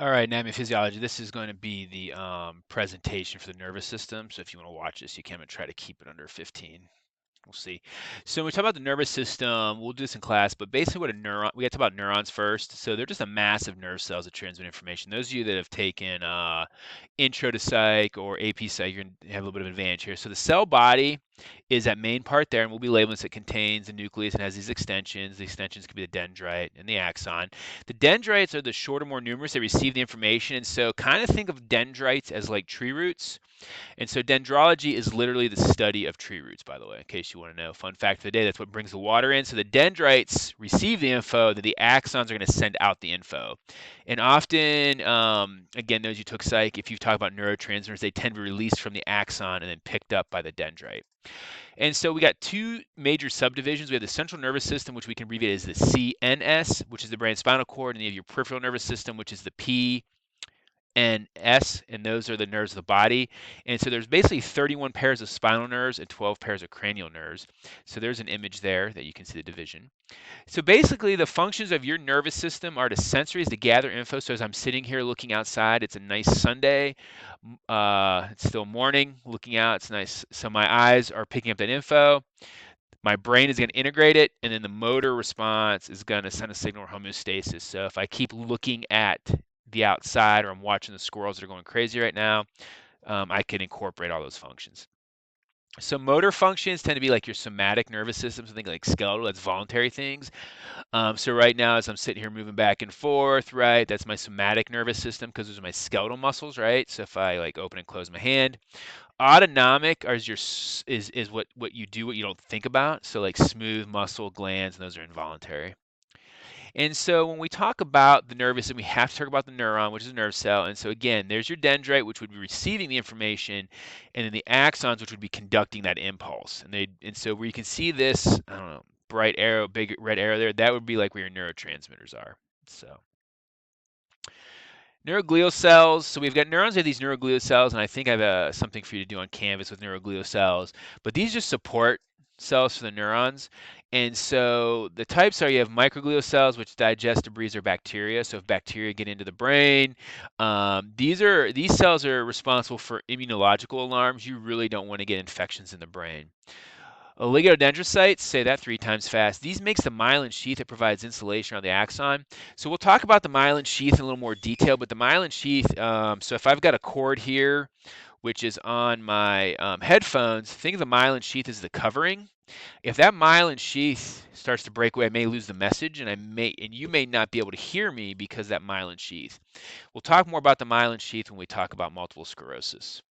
All right, anatomy and physiology. This is going to be the presentation for the nervous system. So if you want to watch this, you can try to keep it under 15. We'll see. So when we talk about the nervous system, we'll do this in class, but basically what a neuron, we got to talk about neurons first. So they're just a mass of nerve cells that transmit information. Those of you that have taken intro to psych or AP psych, you're going to have a little bit of advantage here. So the cell body is that main part there, and we'll be labeling this. It contains the nucleus and has these extensions. The extensions could be the dendrite and the axon. The dendrites are the shorter, more numerous. They receive the information, and so kind of think of dendrites as like tree roots. And so dendrology is literally the study of tree roots, by the way, in case you want to know. Fun fact of the day, that's what brings the water in. So the dendrites receive the info, then the axons are going to send out the info. And often, again, those you took psych, if you talk about neurotransmitters, they tend to be released from the axon and then picked up by the dendrite. And so we got two major subdivisions. We have the central nervous system, which we can abbreviate as the CNS, which is the brain spinal cord, and you have your peripheral nervous system, which is the P and S, and those are the nerves of the body. And so there's basically 31 pairs of spinal nerves and 12 pairs of cranial nerves. So there's an image there that you can see the division. So basically the functions of your nervous system are the sensories to gather info. So as I'm sitting here looking outside, it's a nice Sunday. It's still morning, looking out, it's nice. So my eyes are picking up that info. My brain is going to integrate it, and then the motor response is going to send a signal for homeostasis. So if I keep looking at the outside or I'm watching the squirrels that are going crazy right now, I can incorporate all those functions. So motor functions tend to be like your somatic nervous system, something like skeletal, that's voluntary things. So right now, as I'm sitting here moving back and forth, right, that's my somatic nervous system because those are my skeletal muscles, right? So if I like open and close my hand, autonomic is your is what you do, what you don't think about. So like smooth muscle glands, and those are involuntary. And so when we talk about the nervous system, we have to talk about the neuron, which is a nerve cell. And so again, there's your dendrite, which would be receiving the information, and then the axons, which would be conducting that impulse. And so where you can see this, I don't know, bright arrow, big red arrow there, that would be like where your neurotransmitters are. So neuroglial cells. So we've got neurons that have these neuroglial cells, and I think I have something for you to do on Canvas with neuroglial cells. But these just support cells for the neurons. And so the types are you have microglial cells, which digest debris or bacteria. So if bacteria get into the brain, these cells are responsible for immunological alarms. You really don't want to get infections in the brain. Oligodendrocytes, say that 3 times fast. These makes the myelin sheath that provides insulation around the axon. So we'll talk about the myelin sheath in a little more detail, but the myelin sheath, so if I've got a cord here, which is on my headphones, think of the myelin sheath as the covering. If that myelin sheath starts to break away, I may lose the message, and you may not be able to hear me because of that myelin sheath. We'll talk more about the myelin sheath when we talk about multiple sclerosis.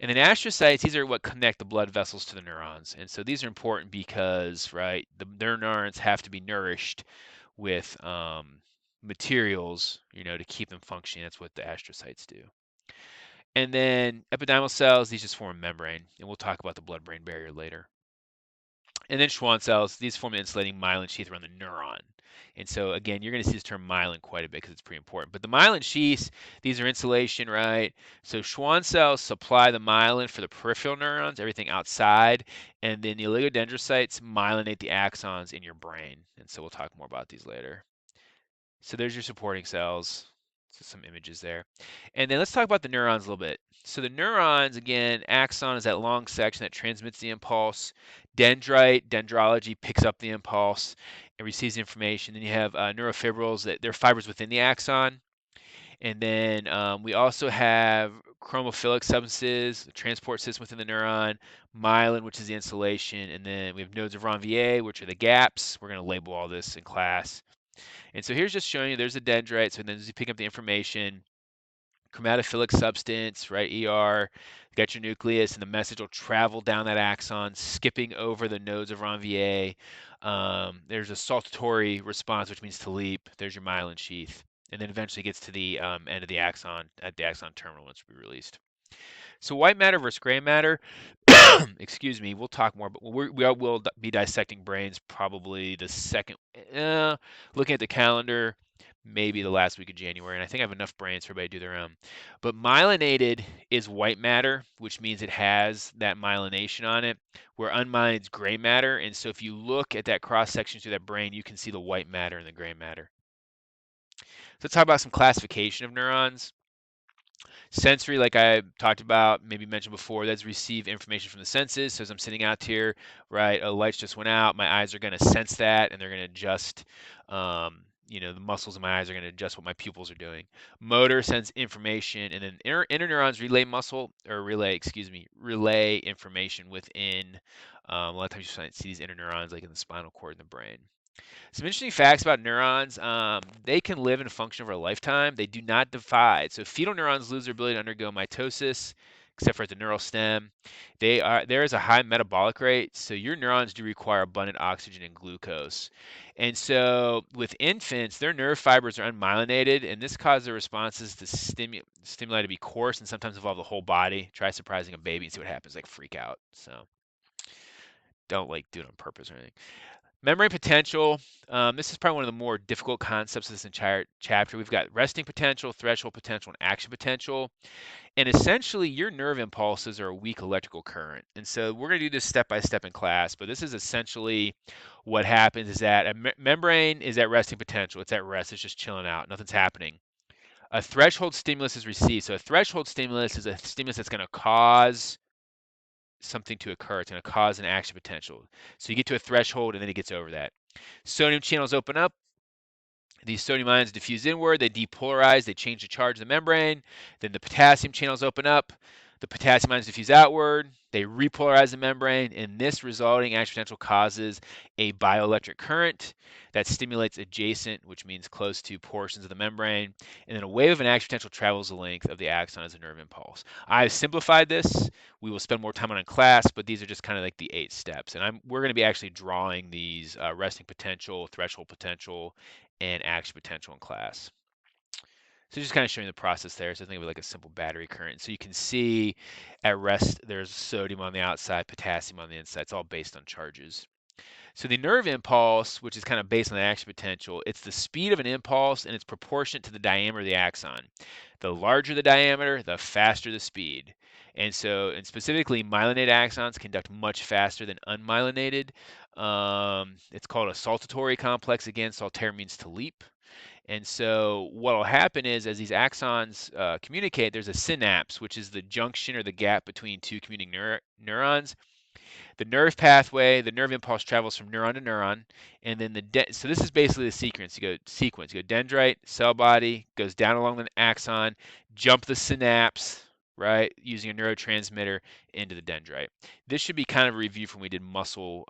And then astrocytes, these are what connect the blood vessels to the neurons. And so these are important because, right, their neurons have to be nourished with materials, to keep them functioning. That's what the astrocytes do. And then epidermal cells, these just form a membrane. And we'll talk about the blood-brain barrier later. And then Schwann cells, these form an insulating myelin sheath around the neuron. And so again, you're going to see this term myelin quite a bit because it's pretty important. But the myelin sheaths, these are insulation, right? So Schwann cells supply the myelin for the peripheral neurons, everything outside, and then the oligodendrocytes myelinate the axons in your brain. And so we'll talk more about these later. So there's your supporting cells. So some images there. And then let's talk about the neurons a little bit. So the neurons, again, axon is that long section that transmits the impulse. Dendrite, dendrology picks up the impulse and receives the information. Then you have neurofibrils, that they're fibers within the axon. And then we also have chromophilic substances, the transport system within the neuron, myelin, which is the insulation, and then we have nodes of Ranvier, which are the gaps. We're going to label all this in class. And so here's just showing you there's a dendrite. So then as you pick up the information, chromatophilic substance, right? ER, got your nucleus, and the message will travel down that axon, skipping over the nodes of Ranvier. There's a saltatory response, which means to leap. There's your myelin sheath. And then eventually gets to the end of the axon, at the axon terminal, once it will be released. So white matter versus gray matter, excuse me, we'll talk more, but we will be dissecting brains probably the second, looking at the calendar, maybe the last week of January. And I think I have enough brains for everybody to do their own. But myelinated is white matter, which means it has that myelination on it, where unmyelinated is gray matter. And so if you look at that cross section through that brain, you can see the white matter and the gray matter. let's talk about some classification of neurons. Sensory, like I talked about, maybe mentioned before, that's receive information from the senses. So as I'm sitting out here, right, a lights just went out, my eyes are going to sense that, and they're going to adjust. The muscles in my eyes are going to adjust what my pupils are doing. Motor sends information, and then interneurons relay information within. A lot of times you see these interneurons like in the spinal cord in the brain. Some interesting facts about neurons. They can live and function over a lifetime. They do not divide. So fetal neurons lose their ability to undergo mitosis, except for at the neural stem. There is a high metabolic rate, so your neurons do require abundant oxygen and glucose. And so with infants, their nerve fibers are unmyelinated, and this causes their responses to stimuli to be coarse and sometimes involve the whole body. Try surprising a baby and see what happens, like freak out. So don't like do it on purpose or anything. Membrane potential. This is probably one of the more difficult concepts of this entire chapter. We've got resting potential, threshold potential, and action potential. And essentially, your nerve impulses are a weak electrical current. And so we're going to do this step by step in class, but this is essentially what happens is that a membrane is at resting potential. It's at rest. It's just chilling out. Nothing's happening. A threshold stimulus is received. So a threshold stimulus is a stimulus that's going to cause something to occur. It's going to cause an action potential. So you get to a threshold and then it gets over that. Sodium channels open up. These sodium ions diffuse inward, they depolarize, they change the charge of the membrane. Then the potassium channels open up. The potassium ions diffuse outward, they repolarize the membrane, and this resulting action potential causes a bioelectric current that stimulates adjacent, which means close to portions of the membrane, and then a wave of an action potential travels the length of the axon as a nerve impulse. I've simplified this. We will spend more time on it in class, but these are just kind of like the 8 steps, and we're going to be actually drawing these resting potential, threshold potential, and action potential in class. So just kind of showing the process there. So think of it like a simple battery current. So you can see at rest, there's sodium on the outside, potassium on the inside. It's all based on charges. So the nerve impulse, which is kind of based on the action potential, it's the speed of an impulse and it's proportionate to the diameter of the axon. The larger the diameter, the faster the speed. And specifically, myelinated axons conduct much faster than unmyelinated. It's called a saltatory complex. Again, saltare means to leap. And so what will happen is as these axons communicate, there's a synapse, which is the junction or the gap between two commuting neurons. The nerve pathway, the nerve impulse travels from neuron to neuron, and then so this is basically the sequence. You go dendrite, cell body, goes down along the axon, jump the synapse, right, using a neurotransmitter into the dendrite. This should be kind of a review from when we did muscle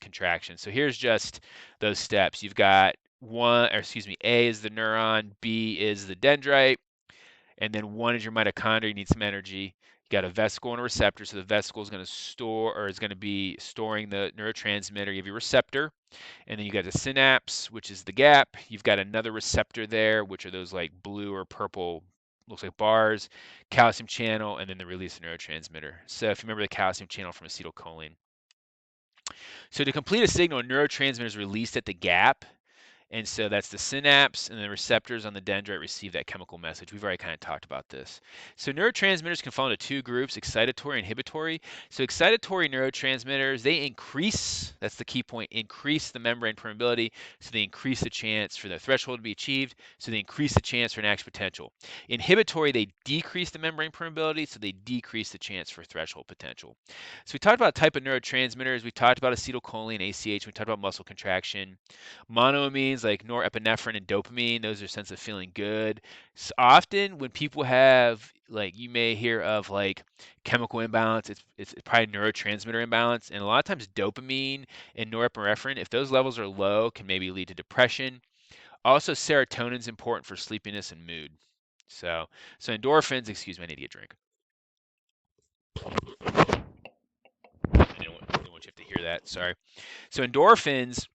contraction. So here's just those steps. You've got A is the neuron, B is the dendrite, and then 1 is your mitochondria. You need some energy. You got a vesicle and a receptor, so the vesicle is going to is going to be storing the neurotransmitter. You have your receptor, and then you got the synapse, which is the gap. You've got another receptor there, which are those like blue or purple, looks like bars, calcium channel, and then the release of neurotransmitter. So if you remember the calcium channel from acetylcholine. So to complete a signal, a neurotransmitter is released at the gap. And so that's the synapse, and the receptors on the dendrite receive that chemical message. We've already kind of talked about this. So neurotransmitters can fall into 2 groups, excitatory and inhibitory. So excitatory neurotransmitters, they increase, that's the key point, increase the membrane permeability, so they increase the chance for the threshold to be achieved, so they increase the chance for an action potential. Inhibitory, they decrease the membrane permeability, so they decrease the chance for threshold potential. So we talked about type of neurotransmitters, we talked about acetylcholine, ACH, we talked about muscle contraction. Monoamines like norepinephrine and dopamine, those are sense of feeling good. So often when people have, like, you may hear of like chemical imbalance, it's probably neurotransmitter imbalance, and a lot of times dopamine and norepinephrine, if those levels are low, can maybe lead to depression. Also, serotonin is important for sleepiness and mood. So endorphins, excuse me, I need to get a drink. I didn't want you to have to hear that, sorry. So endorphins,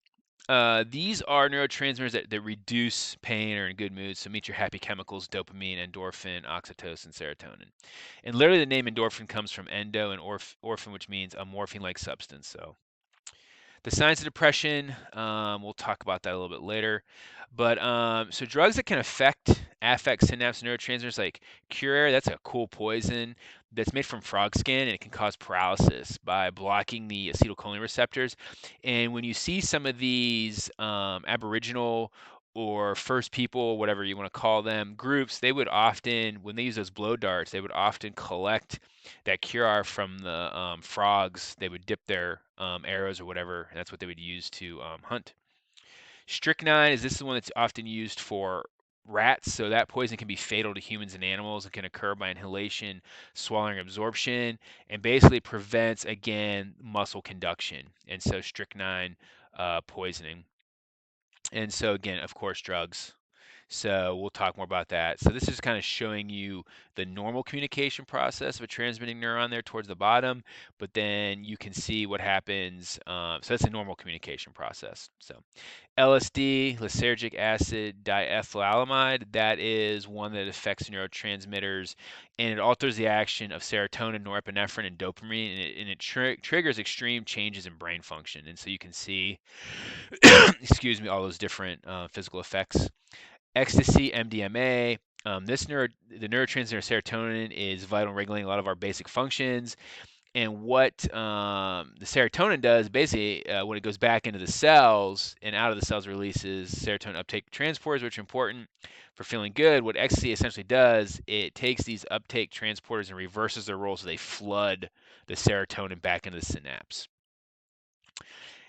these are neurotransmitters that reduce pain or in good moods. So meet your happy chemicals, dopamine, endorphin, oxytocin, serotonin. And literally the name endorphin comes from endo and orphan, which means a morphine-like substance. So the signs of depression, we'll talk about that a little bit later. But so drugs that can affect synapse neurotransmitters like Curare, that's a cool poison that's made from frog skin, and it can cause paralysis by blocking the acetylcholine receptors. And when you see some of these aboriginal or first people, whatever you want to call them, groups, they would often, when they use those blow darts, they would often collect that cure from the frogs. They would dip their arrows or whatever, and that's what they would use to hunt. Strychnine is this the one that's often used for rats, so that poison can be fatal to humans and animals and can occur by inhalation, swallowing, absorption, and basically prevents again muscle conduction. And so strychnine poisoning. And so again, of course, drugs. So we'll talk more about that. So this is kind of showing you the normal communication process of a transmitting neuron there towards the bottom, but then you can see what happens. So that's a normal communication process. So LSD, lysergic acid diethylamide, that is one that affects neurotransmitters, and it alters the action of serotonin, norepinephrine, and dopamine, and it triggers extreme changes in brain function. And so you can see, excuse me, all those different physical effects. Ecstasy, MDMA. The neurotransmitter serotonin is vital in regulating a lot of our basic functions. And what the serotonin does, basically, when it goes back into the cells and out of the cells, releases serotonin uptake transporters, which are important for feeling good. What ecstasy essentially does, it takes these uptake transporters and reverses their role so they flood the serotonin back into the synapse.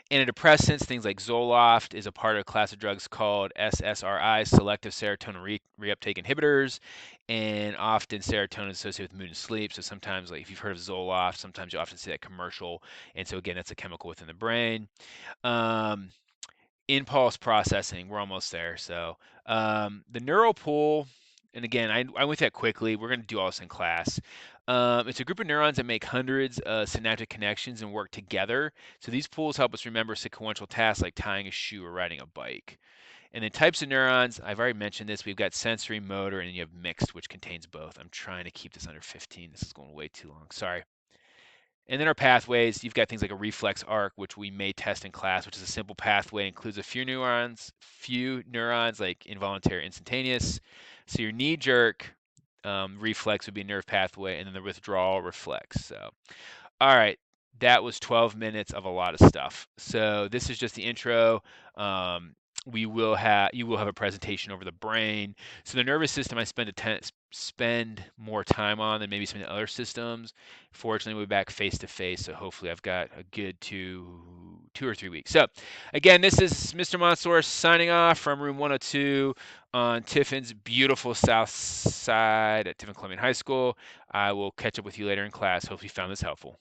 Antidepressants, things like Zoloft, is a part of a class of drugs called SSRIs, selective serotonin reuptake inhibitors, and often serotonin is associated with mood and sleep. So sometimes, like if you've heard of Zoloft, sometimes you often see that commercial. And so again, that's a chemical within the brain. Um, Impulse processing, we're almost there. So the neural pool, and again, I went that quickly. We're going to do all this in class. It's a group of neurons that make hundreds of synaptic connections and work together. So these pools help us remember sequential tasks like tying a shoe or riding a bike. And then types of neurons, I've already mentioned this. We've got sensory, motor, and then you have mixed, which contains both. I'm trying to keep this under 15. This is going way too long. Sorry. And then our pathways, you've got things like a reflex arc, which we may test in class, which is a simple pathway. It includes a few neurons like involuntary, instantaneous. So your knee jerk reflex would be a nerve pathway, and then the withdrawal reflex. So, all right, that was 12 minutes of a lot of stuff. So this is just the intro. Um, you will have a presentation over the brain. So the nervous system I spend more time on than maybe some of the other systems. Fortunately, we'll be back face to face, so hopefully I've got a good two or 3 weeks. So again, this is Mr. Mansour signing off from room 102 on Tiffin's beautiful south side at Tiffin Columbia High School. I will catch up with you later in class. Hope you found this helpful.